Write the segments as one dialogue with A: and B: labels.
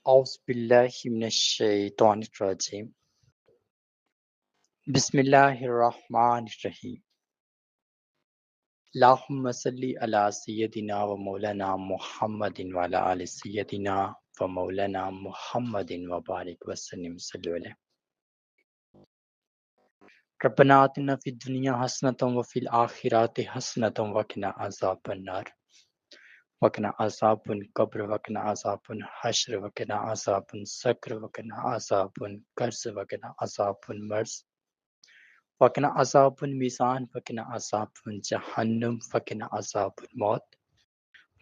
A: اعوذ باللہ من الشیطان الرجیم بسم اللہ الرحمن الرحیم اللہم صلی علی سیدنا و مولانا محمد وعلی آل سیدنا و مولانا محمد وبارک وسلم صلی علیہ ربنا آتنا فی الدنیا حسنۃ وفی الآخرۃ حسنۃ وقنا عذاب النار وقنا عذاب القبر وقنا عذاب الحشر وقنا عذاب السقر وقنا عذاب القرص وقنا عذاب المرض وقنا عذاب المیزان وقنا عذاب جہنم وقنا عذاب الموت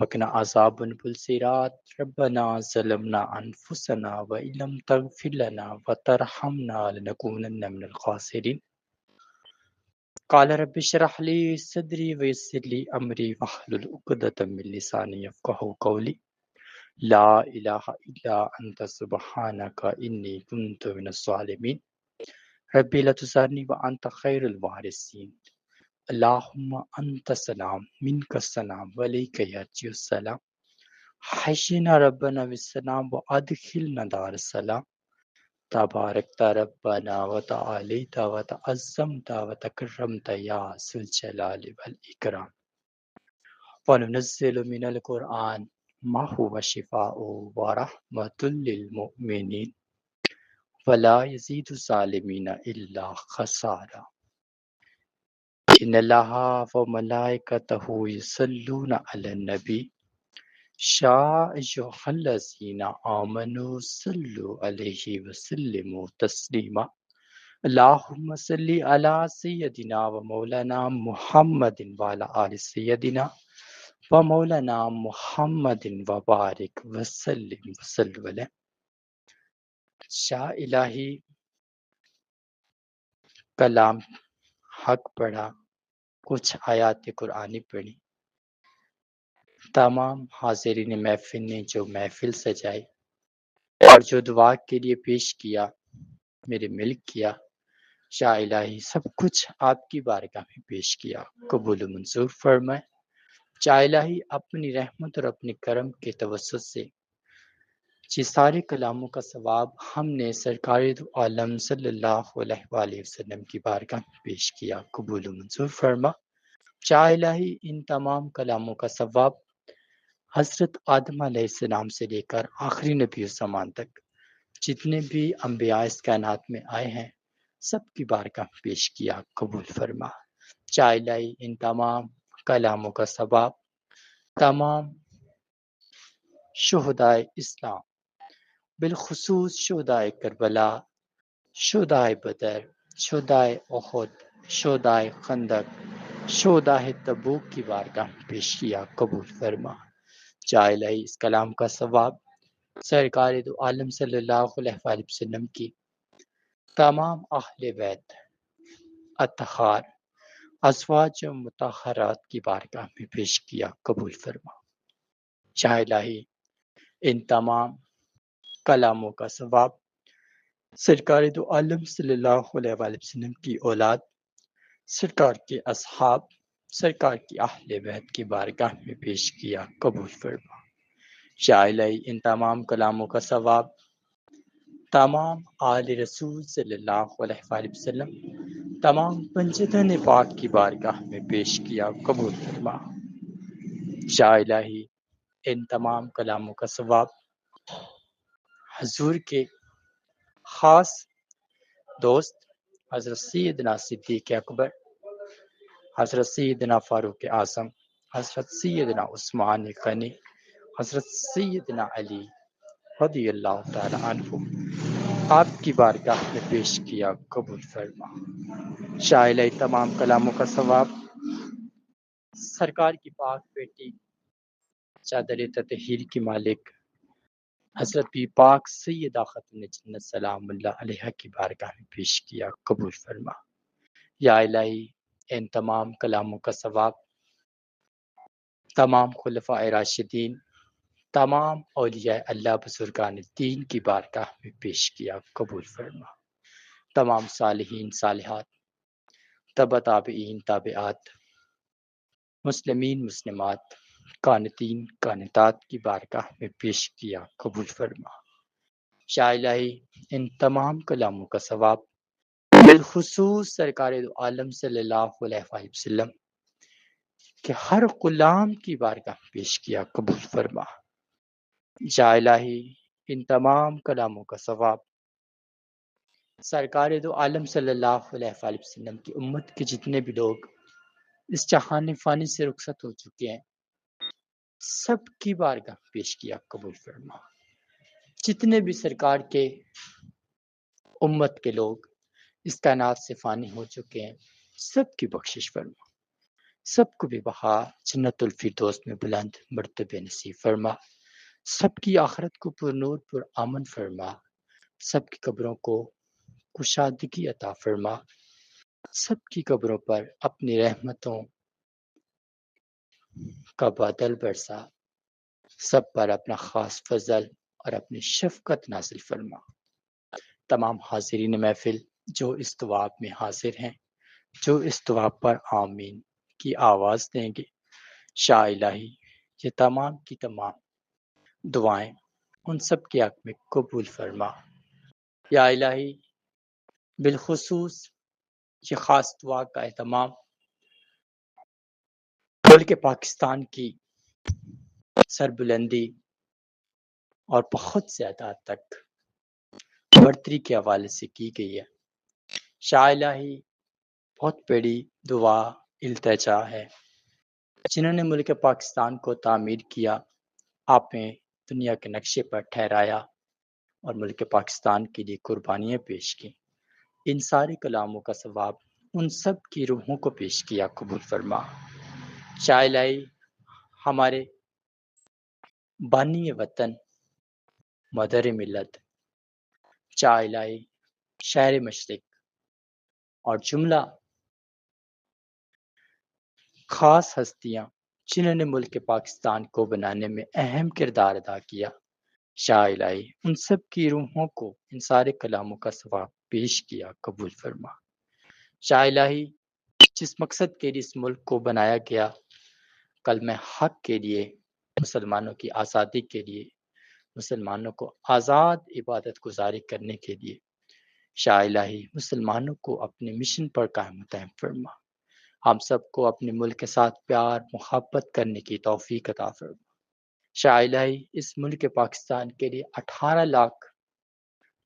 A: وقنا عذاب الصراط ربنا ظلمنا انفسنا وان لم تغفر لنا وترحمنا لنكونن من الخاسرین قال رب اشرح لي صدري ويسر لي امري واحلل عقدة من لساني يفقهوا قولي لا اله الا انت سبحانك اني كنت من الظالمين ربی لا تذرنی وانت خیر الوارثین اللہم انت السلام منک السلام وعلیک یرجع السلام حینا ربنا بالسلام وادخلنا دار السلام تبارکت ربنا وتعالیت وتعظمت وتکرمت یا ذو الجلال والاکرام وننزل من القرآن ما هو شفاء ورحمة للمؤمنین ولا یزید الظالمین الا خسارا ان اللہ و ملائکتہ یصلون علی النبی یا ایھا الذین آمنوا صلوا علیہ وسلموا تسلیما اللہم صلی علی سیدنا و مولانا محمد وعلی آل سیدنا و مولانا محمد وبارک وسلم علیہ۔ شاہ الہی کلام حق پڑھا، کچھ آیات قرآنی پڑھی، تمام حاضرین محفل نے جو محفل سجائی اور جو دعا کے لیے پیش کیا، میرے ملک کیا، شاہ الہی سب کچھ آپ کی بارگاہ میں پیش کیا، قبول و منظور فرمائے۔ شاہ الہی اپنی رحمت اور اپنے کرم کے توسط سے جی سارے کلاموں کا ثواب ہم نے سرکار دو عالم صلی اللہ علیہ وآلہ وسلم کی بارگاہ میں پیش کیا، قبول و منظور فرما۔ شاہ الہی ان تمام کلاموں کا ثواب حضرت آدم علیہ السلام سے لے کر آخری نبی الزمان تک جتنے بھی انبیاء اس کائنات میں آئے ہیں سب کی بارگاہ میں پیش کیا، قبول فرما۔ شاہ الہی ان تمام کلاموں کا ثواب تمام شہدائے اسلام بالخصوص شہدائے کربلا، شہدائے بدر، شہدائے احد، شہدائے خندق، شہدائے تبوک کی بارگاہ میں پیش کیا، قبول فرما۔ شاہ الہی اس کلام کا ثواب سرکار دو عالم صلی اللہ علیہ وآلہ وسلم کی تمام اہل بیت اطہار ازواج مطہرات کی بارگاہ میں پیش کیا، قبول فرما۔ شاہ الہی ان تمام کلاموں کا ثواب سرکار دو عالم صلی اللہ علیہ وآلہ وسلم کی اولاد، سرکار کے اصحاب، سرکار کی اہل بیت کی بارگاہ میں پیش کیا، قبول فرما۔ شاہ الہی ان تمام کلاموں کا ثواب تمام آل رسول صلی اللہ علیہ وآلہ وسلم، تمام پنجتن پاک کی بارگاہ میں پیش کیا، قبول فرما۔ شاہ الہی ان تمام کلاموں کا ثواب حضور کے خاص دوست حضرت سیدنا صدیق اکبر، حضرت سیدنا فاروق اعظم، حضرت سیدنا عثمان غنی، حضرت سیدنا علی رضی اللہ تعالی عنہ آپ کی بارگاہ میں پیش کیا، قبول فرما۔ شاہ الہی تمام کلاموں کا ثواب سرکار کی پاک بیٹی چادر تطہیر کی مالک حضرت بی پاک سیدہ خاتون جنت سلام اللہ علیہ کی بارگاہ میں پیش کیا، قبول فرما۔ یا الہی ان تمام کلاموں کا ثواب تمام خلفاء راشدین، تمام اولیاء اللہ بزرگان دین کی بارگاہ میں پیش کیا، قبول فرما۔ تمام صالحین صالحات، تبع تابعین تابعات، مسلمین مسلمات، قانتین قانتات کی بارگاہ میں پیش کیا، قبول فرما۔ شاہ الہی ان تمام کلاموں کا ثواب بالخصوص سرکار دو عالم صلی اللہ علیہ وآلہ وسلم کہ ہر غلام کی بارگاہ پیش کیا قبول فرما۔ یا الہی ان تمام کلاموں کا ثواب سرکار دو عالم صلی اللہ علیہ وآلہ وسلم کی امت کے جتنے بھی لوگ اس جہان فانی سے رخصت ہو چکے ہیں سب کی بارگاہ پیش کیا قبول فرما۔ جتنے بھی سرکار کے امت کے لوگ اس کائنات سے فانی ہو چکے ہیں سب کی بخشش فرما، سب کو بھی بہا جنت الفردوس میں بلند مرتبے نصیب فرما، سب کی آخرت کو پر نور پر امن فرما، سب کی قبروں کو کشادگی عطا فرما، سب کی قبروں پر اپنی رحمتوں کا بادل برسا، سب پر اپنا خاص فضل اور اپنی شفقت نازل فرما۔ تمام حاضرین محفل جو اس دعا میں حاضر ہیں جو اس دعا پر آمین کی آواز دیں گے، شاہ الہی یہ تمام کی تمام دعائیں ان سب کے حق میں قبول فرما۔ یا الہی بالخصوص یہ خاص دعا کا اہتمام ملک پاکستان کی سربلندی اور بہت زیادہ تک برتری کے حوالے سے کی گئی ہے۔ شاہ الہی بہت بڑی دعا التجا ہے، جنہوں نے ملک پاکستان کو تعمیر کیا آپ نے دنیا کے نقشے پر ٹھہرایا اور ملک پاکستان کے لیے قربانیاں پیش کی، ان سارے کلاموں کا ثواب ان سب کی روحوں کو پیش کیا قبول فرما۔ شاہ الہی ہمارے بانی وطن مدر ملت شاہ الہی شہر مشرق اور جملہ خاص ہستیاں جنہوں نے ملک پاکستان کو بنانے میں اہم کردار ادا کیا، شاہ الہی ان سب کی روحوں کو ان سارے کلاموں کا ثواب پیش کیا قبول فرما۔ شاہ الہی جس مقصد کے لیے اس ملک کو بنایا گیا، کلمہ حق کے لیے، مسلمانوں کی آزادی کے لیے، مسلمانوں کو آزاد عبادت گزاری کرنے کے لیے، شاہ الہی مسلمانوں کو اپنے مشن پر قائم دائم فرما، ہم سب کو اپنے ملک کے ساتھ پیار محبت کرنے کی توفیق عطا فرما۔ شاہ الہی اس ملک پاکستان کے لیے 18 لاکھ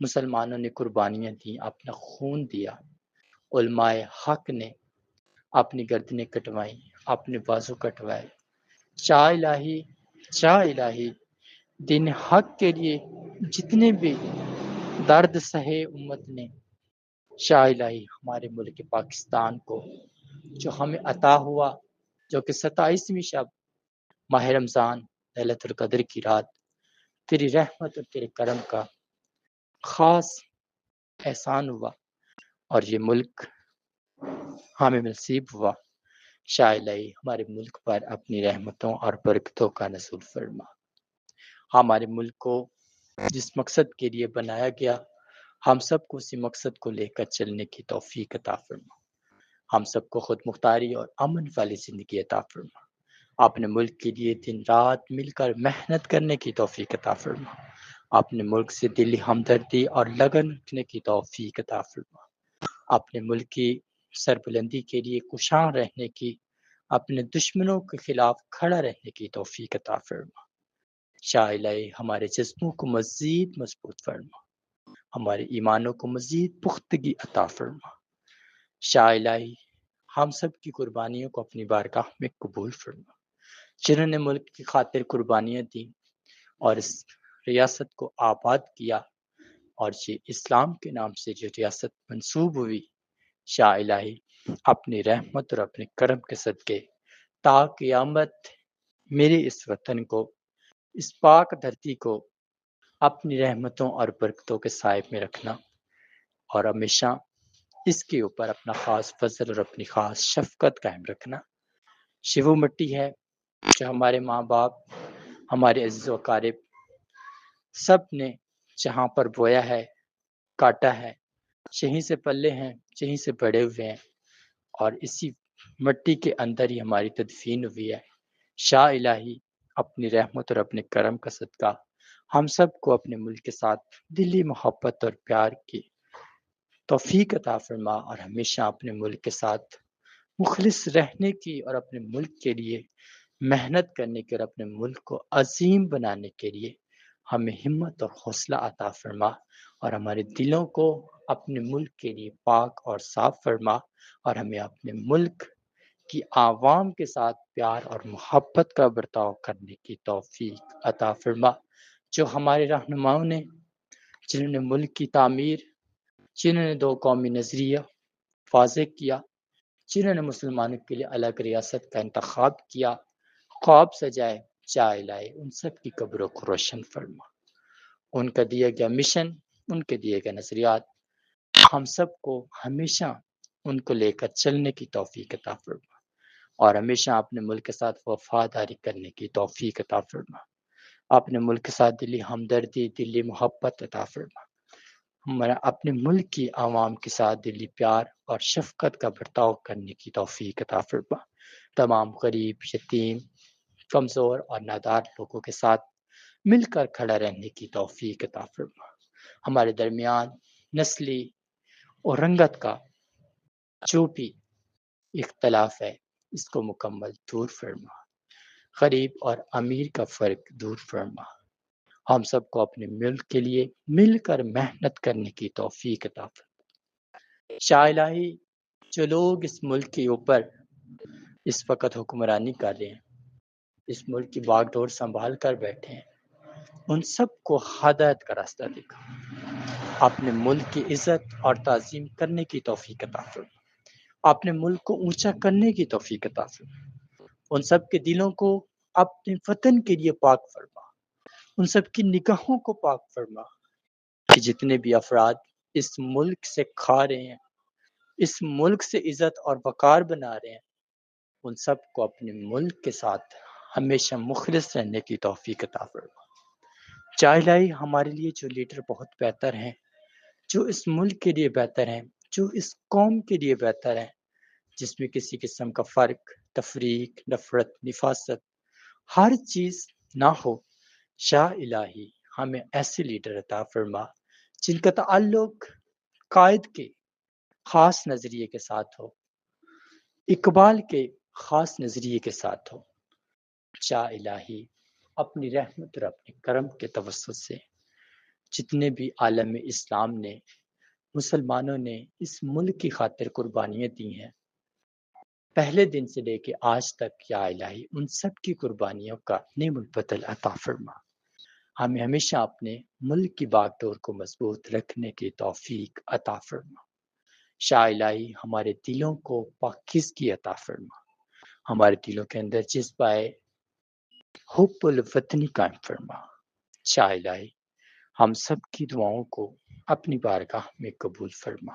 A: مسلمانوں نے قربانیاں دیں، اپنا خون دیا، علماء حق نے اپنی گردنیں کٹوائیں، اپنے بازو کٹوائے۔ شاہ الہی دین حق کے لیے جتنے بھی درد سہے امت نے، شاہ الہی ہمارے ملک پاکستان کو جو ہمیں عطا ہوا، جو کہ 27ویں شب ماہ رمضان للیلۃ القدر کی رات تیری رحمت اور تیرے کرم کا خاص احسان ہوا اور یہ ملک ہمیں نصیب ہوا، شاہ الہی ہمارے ملک پر اپنی رحمتوں اور برکتوں کا نزول فرما۔ ہمارے ملک کو جس مقصد کے لیے بنایا گیا ہم سب کو اسی مقصد کو لے کر چلنے کی توفیق عطا فرما، ہم سب کو خود مختاری اور امن والی زندگی عطا فرما، اپنے ملک کے لیے دن رات مل کر محنت کرنے کی توفیق عطا فرما، اپنے ملک سے دلی ہمدردی اور لگن رکھنے کی توفیق عطا فرما، اپنے ملک کی سربلندی کے لیے کوشاں رہنے کی، اپنے دشمنوں کے خلاف کھڑا رہنے کی توفیق عطا فرما۔ شاہ الہی ہمارے جذبوں کو مزید مضبوط فرما، ہمارے ایمانوں کو مزید پختگی عطا فرما۔ شاہ الہی ہم سب کی قربانیوں کو اپنی بارگاہ میں قبول فرما، جنہوں نے ملک کی خاطر قربانیاں دیں اور اس ریاست کو آباد کیا اور یہ اسلام کے نام سے جو ریاست منسوب ہوئی، شاہ الہی اپنی رحمت اور اپنے کرم کے صدقے تا قیامت میرے اس وطن کو، اس پاک دھرتی کو اپنی رحمتوں اور برکتوں کے سائے میں رکھنا اور ہمیشہ اس کے اوپر اپنا خاص فضل اور اپنی خاص شفقت قائم رکھنا۔ یہ وہ مٹی ہے جو ہمارے ماں باپ، ہمارے عزیز و اقارب سب نے جہاں پر بویا ہے، کاٹا ہے، یہیں سے پلے ہیں، یہیں سے بڑے ہوئے ہیں اور اسی مٹی کے اندر ہی ہماری تدفین ہوئی ہے۔ شاہ الہی اپنی رحمت اور اپنے کرم کا صدقہ ہم سب کو اپنے ملک کے ساتھ دلی محبت اور پیار کی توفیق عطا فرما، اور ہمیشہ اپنے ملک کے ساتھ مخلص رہنے کی اور اپنے ملک کے لیے محنت کرنے کی اور اپنے ملک کو عظیم بنانے کے لیے ہمیں ہمت اور حوصلہ عطا فرما، اور ہمارے دلوں کو اپنے ملک کے لیے پاک اور صاف فرما، اور ہمیں اپنے ملک کی عوام کے ساتھ پیار اور محبت کا برتاؤ کرنے کی توفیق عطا فرما۔ جو ہمارے رہنماؤں نے، جنہوں نے ملک کی تعمیر، جنہوں نے دو قومی نظریہ واضح کیا، جنہوں نے مسلمانوں کے لیے الگ ریاست کا انتخاب کیا، خواب سجائے، چائے لائے، ان سب کی قبروں کو روشن فرما۔ ان کا دیا گیا مشن، ان کے دیے گئے نظریات، ہم سب کو ہمیشہ ان کو لے کر چلنے کی توفیق عطا فرما، اور ہمیشہ اپنے ملک کے ساتھ وفاداری کرنے کی توفیق عطا فرما۔ اپنے ملک کے ساتھ دلی ہمدردی، دلی محبت عطا فرما۔ ہمارا اپنے ملک کی عوام کے ساتھ دلی پیار اور شفقت کا برتاؤ کرنے کی توفیق عطا فرما۔ تمام غریب، یتیم، کمزور اور نادار لوگوں کے ساتھ مل کر کھڑا رہنے کی توفیق عطا فرما۔ ہمارے درمیان نسلی اور رنگت کا جو بھی اختلاف ہے، اس کو مکمل دور فرما۔ غریب اور امیر کا فرق دور فرما۔ ہم سب کو اپنے ملک کے لیے مل کر محنت کرنے کی توفیق عطا فرما۔ شاہ الہی، جو لوگ اس ملک کے اوپر اس وقت حکمرانی کر رہے ہیں، اس ملک کی باغ ڈور سنبھال کر بیٹھے ہیں، ان سب کو ہدایت کا راستہ دکھا، اپنے ملک کی عزت اور تعظیم کرنے کی توفیق عطا فرما، اپنے ملک کو اونچا کرنے کی توفیق عطا فرما، ان سب کے دلوں کو اپنے وطن کے لیے پاک فرما، ان سب کی نگاہوں کو پاک فرما، کہ جتنے بھی افراد اس ملک سے کھا رہے ہیں، اس ملک سے عزت اور وقار بنا رہے ہیں، ان سب کو اپنے ملک کے ساتھ ہمیشہ مخلص رہنے کی توفیق عطا فرما۔ چاہے الہی، ہمارے لیے جو لیڈر بہت بہتر ہیں، جو اس ملک کے لیے بہتر ہیں، جو اس قوم کے لیے بہتر ہیں، جس میں کسی قسم کا فرق، تفریق، نفرت، نفاست، ہر چیز نہ ہو، شاہ الہی ہمیں ایسے لیڈر عطا فرما جن کا تعلق قائد کے خاص نظریے کے ساتھ ہو، اقبال کے خاص نظریے کے ساتھ ہو۔ شاہ الہی اپنی رحمت اور اپنے کرم کے توسط سے جتنے بھی عالم اسلام نے، مسلمانوں نے اس ملک کی خاطر قربانیاں دی ہیں، پہلے دن سے لے کے آج تک، یا الہی ان سب کی قربانیوں کا نعم البدل عطا فرما۔ ہمیں ہمیشہ اپنے ملک کی باغ ڈور کو مضبوط رکھنے کی توفیق عطا فرما۔ شاہ الہی ہمارے دلوں کو پاکیزگی عطا فرما، ہمارے دلوں کے اندر جذبہ حب الوطنی قائم فرما۔ شاہ الہی ہم سب کی دعاؤں کو اپنی بارگاہ میں قبول فرما۔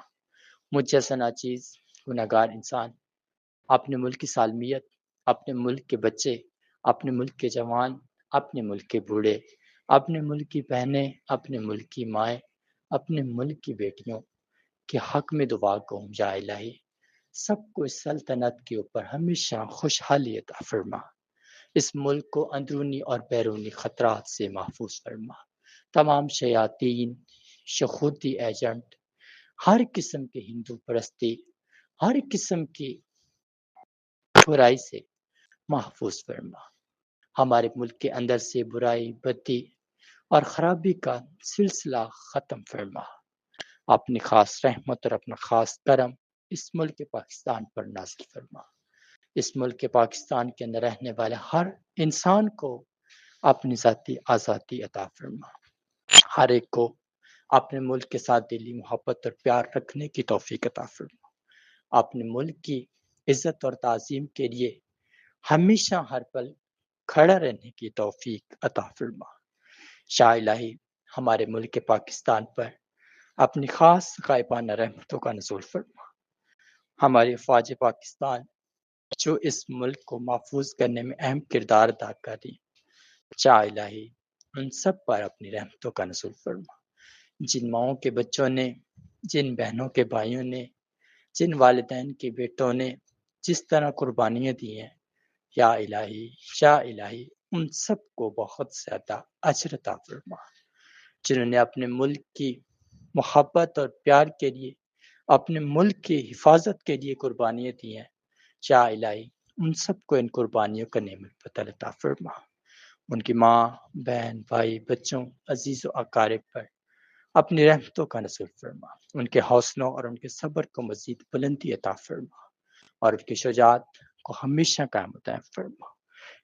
A: مجھ جیسا ناچیز گناہگار انسان اپنے ملک کی سالمیت، اپنے ملک کے بچے، اپنے ملک کے جوان، اپنے ملک کے بوڑھے، اپنے ملک کی بہنیں، اپنے ملک کی مائیں، اپنے ملک کی بیٹیوں کے حق میں دعا کہوں، یا الہی سب کو اس سلطنت کے اوپر ہمیشہ خوشحالی عطا فرما۔ اس ملک کو اندرونی اور بیرونی خطرات سے محفوظ فرما۔ تمام شیاطین، شخوتی ایجنٹ، ہر قسم کے ہندو پرستی، ہر قسم کی برائی سے محفوظ فرما۔ ہمارے ملک کے اندر سے برائی، بدی اور خرابی کا سلسلہ ختم فرما۔ اپنی خاص رحمت اور اپنا خاص کرم اس ملک پاکستان پر نازل فرما۔ اس ملک پاکستان کے اندر رہنے والے ہر انسان کو اپنی ذاتی آزادی عطا فرما۔ ہر ایک کو اپنے ملک کے ساتھ دلی محبت اور پیار رکھنے کی توفیق عطا فرما۔ اپنے ملک کی عزت اور تعظیم کے لیے ہمیشہ ہر پل کھڑا رہنے کی توفیق عطا فرما۔ شاہ الہی ہمارے ملک پاکستان پر اپنی خاص غائبانہ رحمتوں کا نزول فرما۔ ہماری افواج پاکستان جو اس ملک کو محفوظ کرنے میں اہم کردار ادا کر رہی، شاہ الہی ان سب پر اپنی رحمتوں کا نزول فرما۔ جن ماؤں کے بچوں نے، جن بہنوں کے بھائیوں نے، جن والدین کے بیٹوں نے جس طرح قربانیاں دی ہیں، یا الہی، شاہ الہی ان سب کو بہت زیادہ اجر عطا فرما، جنہوں نے اپنے ملک کی محبت اور پیار کے لیے، اپنے ملک کی حفاظت کے لیے قربانیاں دی ہیں۔ یا الہی ان سب کو ان قربانیوں کا نعمت بدل عطا فرما، ان کی ماں، بہن، بھائی، بچوں، عزیز و اقارب پر اپنی رحمتوں کا نزول فرما، ان کے حوصلوں اور ان کے صبر کو مزید بلندی عطا فرما، اور ان کی شجاعت کو ہمیشہ قائم دائم فرما۔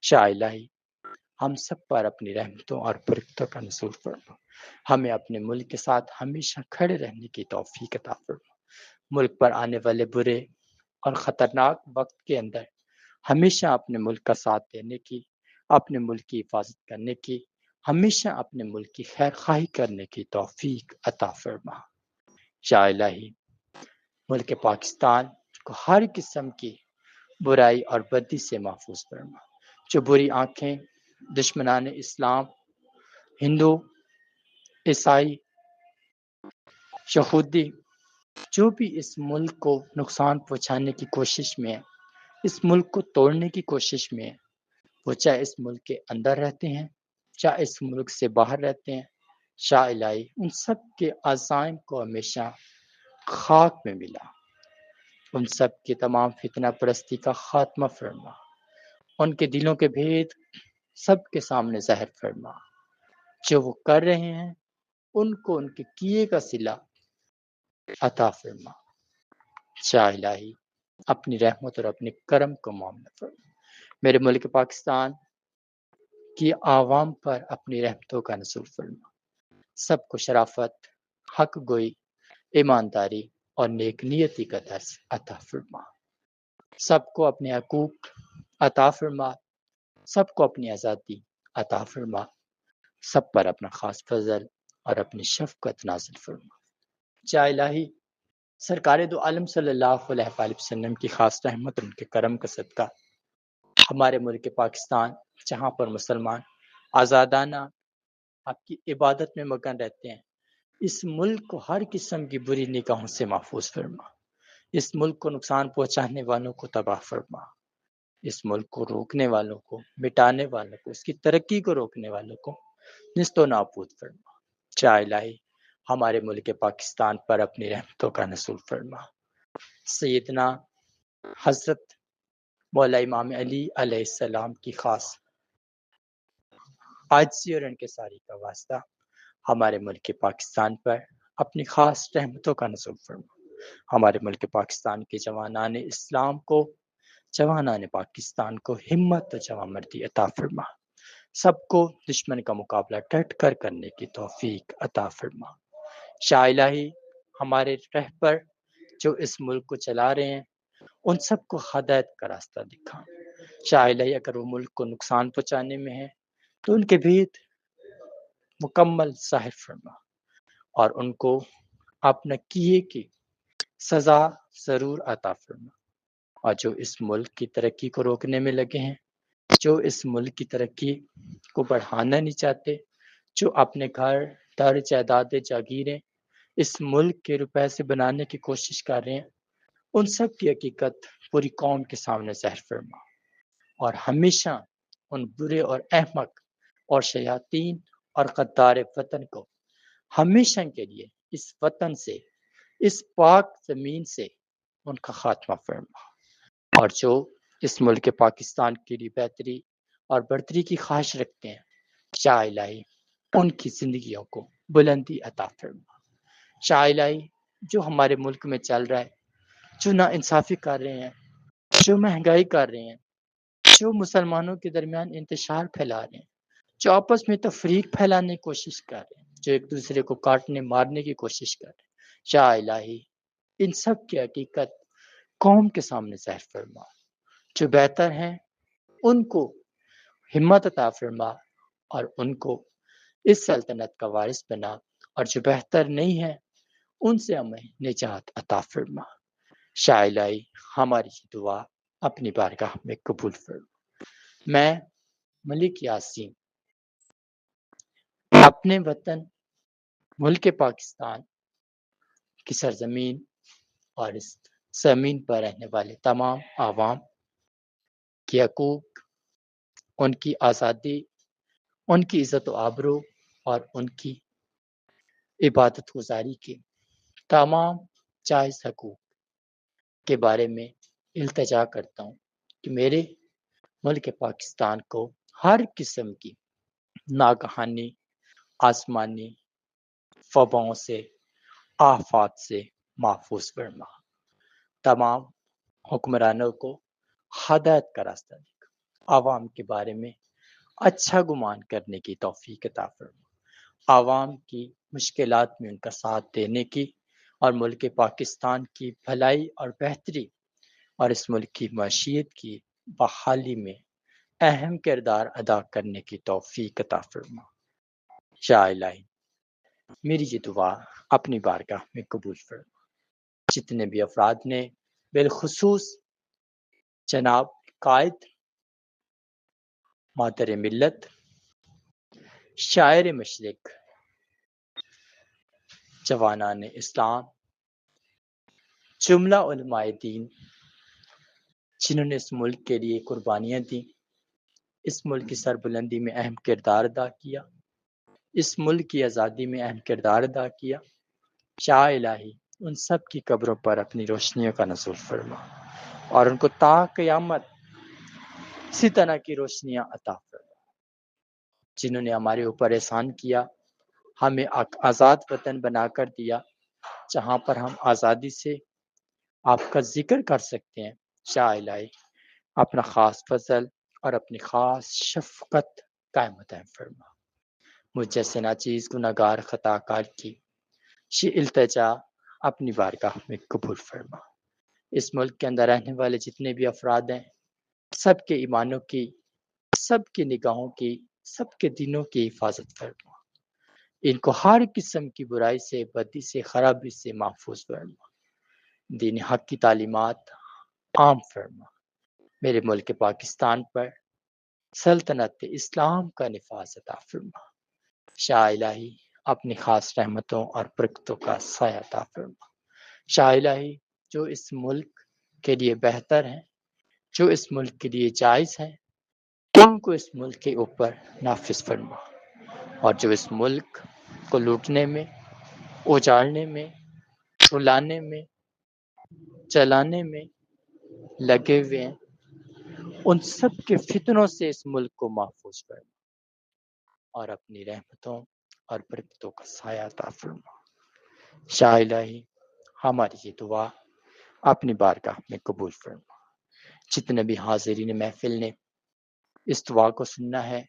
A: یا الہی ہم سب پر اپنی رحمتوں اور برکتوں کا نزول فرما، ہمیں اپنے ملک کے ساتھ ہمیشہ کھڑے رہنے کی توفیق عطا فرما، ملک پر آنے والے برے اور خطرناک وقت کے اندر ہمیشہ اپنے ملک کا ساتھ دینے کی، اپنے ملک کی حفاظت کرنے کی، ہمیشہ اپنے ملک کی خیر خواہی کرنے کی توفیق عطا فرما۔ یا الہی ملک پاکستان کو ہر قسم کی برائی اور بدی سے محفوظ فرما، جو بری آنکھیں دشمنان اسلام، ہندو، عیسائی، یہودی، جو بھی اس ملک کو نقصان پہنچانے کی کوشش میں ہے، اس ملک کو توڑنے کی کوشش میں ہے، وہ چاہے اس ملک کے اندر رہتے ہیں چاہے اس ملک سے باہر رہتے ہیں، یا الہی ان سب کے عزائم کو ہمیشہ خاک میں ملا، ان سب کی تمام فتنہ پرستی کا خاتمہ فرما، ان کے دلوں کے بھید سب کے سامنے ظاہر فرما، جو وہ کر رہے ہیں ان کو ان کے کیے کا صلہ عطا فرما۔ یا الہی اپنی رحمت اور اپنے کرم کو معاملہ فرما، میرے ملک پاکستان کی عوام پر اپنی رحمتوں کا نزول فرما، سب کو شرافت، حق گوئی، ایمانداری اور نیک نیتی کا درس عطا فرما، سب کو اپنے حقوق عطا فرما، سب کو اپنی آزادی عطا فرما، سب پر اپنا خاص فضل اور اپنی شفقت نازل فرما۔ یا الہی سرکار دو عالم صلی اللہ علیہ وآلہ وسلم کی خاص رحمت اور ان کے کرم کا صدقہ ہمارے ملک پاکستان، جہاں پر مسلمان آزادانہ آپ کی عبادت میں مگن رہتے ہیں، اس ملک کو ہر قسم کی بری نگاہوں سے محفوظ فرما، اس ملک کو نقصان پہنچانے والوں کو تباہ فرما، اس ملک کو روکنے والوں کو، مٹانے والوں کو، اس کی ترقی کو روکنے والوں کو نیست و نابود فرما۔ یا الہی ہمارے ملک پاکستان پر اپنی رحمتوں کا نزول فرما، سیدنا حضرت مولا امام علی علیہ السلام کی خاص عاجزی اور انکساری کا واسطہ ہمارے ملک پاکستان پر اپنی خاص رحمتوں کا نزول فرما، ہمارے ملک پاکستان کے جوانان اسلام کو، جوانان پاکستان کو ہمت و جوان مردی عطا فرما، سب کو دشمن کا مقابلہ ڈٹ کر کرنے کی توفیق عطا فرما۔ یا الہی ہمارے رہبر جو اس ملک کو چلا رہے ہیں ان سب کو ہدایت کا راستہ دکھا۔ یا الہی اگر وہ ملک کو نقصان پہنچانے میں ہے تو ان کے بھید مکمل ظاہر فرما، اور ان کو اپنا کیے کی سزا ضرور عطا فرما، اور جو اس ملک کی ترقی کو روکنے میں لگے ہیں، جو اس ملک کی ترقی کو بڑھانا نہیں چاہتے، جو اپنے گھر در جائیداد جاگیریں اس ملک کے روپے سے بنانے کی کوشش کر رہے ہیں، ان سب کی حقیقت پوری قوم کے سامنے ظاہر فرما، اور ہمیشہ ان برے اور احمق اور شیاطین اور غدار وطن کو ہمیشہ کے لیے اس وطن سے، اس پاک زمین سے ان کا خاتمہ فرما، اور جو اس ملک پاکستان کے لیے بہتری اور برتری کی خواہش رکھتے ہیں، یا الہی ان کی زندگیوں کو بلندی عطا فرما۔ یا الہی جو ہمارے ملک میں چل رہا ہے، جو نا انصافی کر رہے ہیں، جو مہنگائی کر رہے ہیں، جو مسلمانوں کے درمیان انتشار پھیلا رہے ہیں، جو آپس میں تفریق پھیلانے کی کوشش کر رہے ہیں، جو ایک دوسرے کو کاٹنے مارنے کی کوشش کر رہے ہیں، یا الہی ان سب کی حقیقت قوم کے سامنے ظاہر فرما، جو بہتر ہیں ان کو ہمت عطا فرما اور ان کو اس سلطنت کا وارث بنا، اور جو بہتر نہیں ہے ان سے ہمیں نجات عطا فرما۔ یا الہی ہماری دعا اپنی بارگاہ میں قبول فرما۔ میں ملک یاسین اپنے وطن ملک پاکستان کی سرزمین اور اس زمین پر رہنے والے تمام عوام کے حقوق ان کی آزادی، ان کی عزت و آبرو اور ان کی عبادت گزاری کے تمام جائز حقوق کے بارے میں التجا کرتا ہوں کہ میرے ملک پاکستان کو ہر قسم کی ناگہانی آسمانی وباؤں سے، آفات سے محفوظ فرما۔ تمام حکمرانوں کو ہدایت کا راستہ دے، عوام کے بارے میں اچھا گمان کرنے کی توفیق عطا فرما، عوام کی مشکلات میں ان کا ساتھ دینے کی اور ملک پاکستان کی بھلائی اور بہتری اور اس ملک کی معیشت کی بحالی میں اہم کردار ادا کرنے کی توفیق عطا فرما۔ یا الہی، میری یہ دعا اپنی بارگاہ میں قبول فرما۔ جتنے بھی افراد نے بالخصوص جناب قائد، مادر ملت، شاعر مشرق، جوانان اسلام، جملہ علماء دین، جنہوں نے اس ملک کے لیے قربانیاں دی، اس ملک کی سربلندی میں اہم کردار ادا کیا، اس ملک کی آزادی میں اہم کردار ادا کیا، یا الہی ان سب کی قبروں پر اپنی روشنیوں کا نزول فرما اور ان کو تا قیامت اسی طرح کی روشنیاں عطا فرما۔ جنہوں نے ہمارے اوپر احسان کیا، ہمیں آزاد وطن بنا کر دیا، جہاں پر ہم آزادی سے آپ کا ذکر کر سکتے ہیں، یا الہی اپنا خاص فضل اور اپنی خاص شفقت قائم دائم فرما۔ مجھ جیسے ناچیز گناہگار خطا کار کی یہ التجا اپنی بارگاہ میں قبول فرما۔ اس ملک کے اندر رہنے والے جتنے بھی افراد ہیں، سب کے ایمانوں کی، سب کی نگاہوں کی، سب کے دینوں کی حفاظت فرما، ان کو ہر قسم کی برائی سے، بدی سے، خرابی سے محفوظ فرما، دین حق کی تعلیمات عام فرما، میرے ملک پاکستان پر سلطنت اسلام کا نفاذ عطا فرما، یا الہی اپنی خاص رحمتوں اور برکتوں کا سایہ عطا فرما، یا الہی جو اس ملک کے لیے بہتر ہے، جو اس ملک کے لیے جائز ہے، ان کو اس ملک کے اوپر نافذ فرما، اور جو اس ملک کو لوٹنے میں، اجاڑنے میں، چھلانے میں، چلانے میں لگے ہوئے ہیں، ان سب کے فتنوں سے اس ملک کو محفوظ فرما اور اپنی رحمتوں اور برکتوں کا سایہ عطا فرما۔ یا الہی ہماری یہ دعا اپنی بارگاہ میں قبول فرما۔ جتنے بھی حاضرین محفل نے اس دعا کو سننا ہے،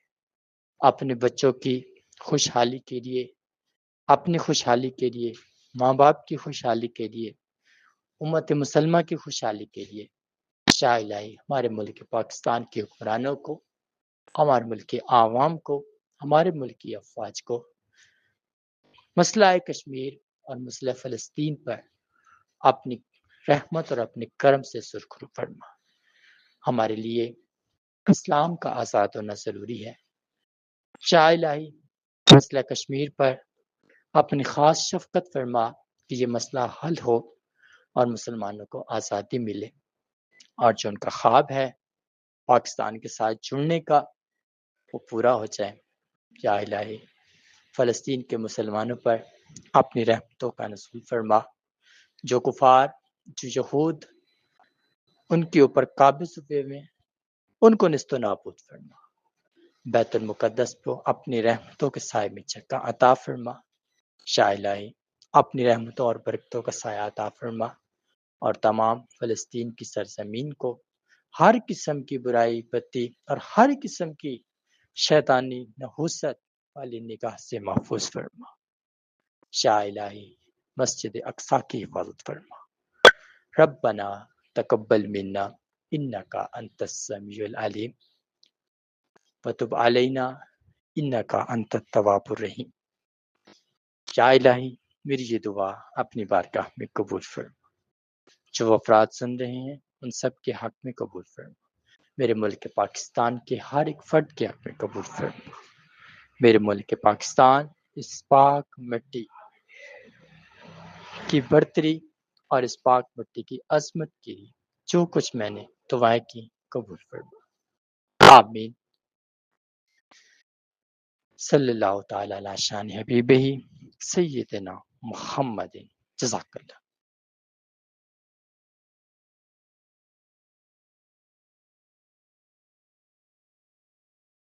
A: اپنے بچوں کی خوشحالی کے لیے، اپنی خوشحالی کے لیے، ماں باپ کی خوشحالی کے لیے، امت مسلمہ کی خوشحالی کے لیے، یا الہی ہمارے ملک پاکستان کے حکمرانوں کو، ہمارے ملک کے عوام کو، ہمارے ملک کی افواج کو مسئلہ کشمیر اور مسئلہ فلسطین پر اپنی رحمت اور اپنے کرم سے سرخرو فرما۔ ہمارے لیے اسلام کا آزاد ہونا ضروری ہے، یا الہی مسئلہ کشمیر پر اپنی خاص شفقت فرما کہ یہ مسئلہ حل ہو اور مسلمانوں کو آزادی ملے، اور جو ان کا خواب ہے پاکستان کے ساتھ جڑنے کا وہ پورا ہو جائے۔ یا الہی فلسطین کے مسلمانوں پر اپنی رحمتوں کا نزول فرما، جو کفار، جو یہود ان کے اوپر قابض ہوئے ہوئے ہیں، ان کو نیست و نابود فرما، بیت المقدس کو اپنی رحمتوں کے سائے میں جگہ عطا فرما۔ یا الہی اپنی رحمتوں اور برکتوں کا سایہ عطا فرما اور تمام فلسطین کی سرزمین کو ہر قسم کی برائی، بدی اور ہر قسم کی شیطانی نحوست والی نگاہ سے محفوظ فرما۔ یا الہی مسجد اقصی کی حفاظت فرما۔ ربنا تقبل منا انک انت السمیع العلیم وتب علینا انک انت التواب الرحیم۔ یا الہی میری یہ دعا اپنی بارگاہ میں قبول فرما، جو افراد سن رہے ہیں ان سب کے حق میں قبول فرما، میرے ملک پاکستان کے ہر ایک فرد کے حق میں قبول فرما، میرے ملک پاکستان اس پاک مٹی کی برتری اور اس پاک مٹی کی عظمت کی جو کچھ میں نے دعائیں کی قبول فرما، آمین صلی اللہ تعالی علی شان حبیبہ سیدنا محمد. جزاک اللہ.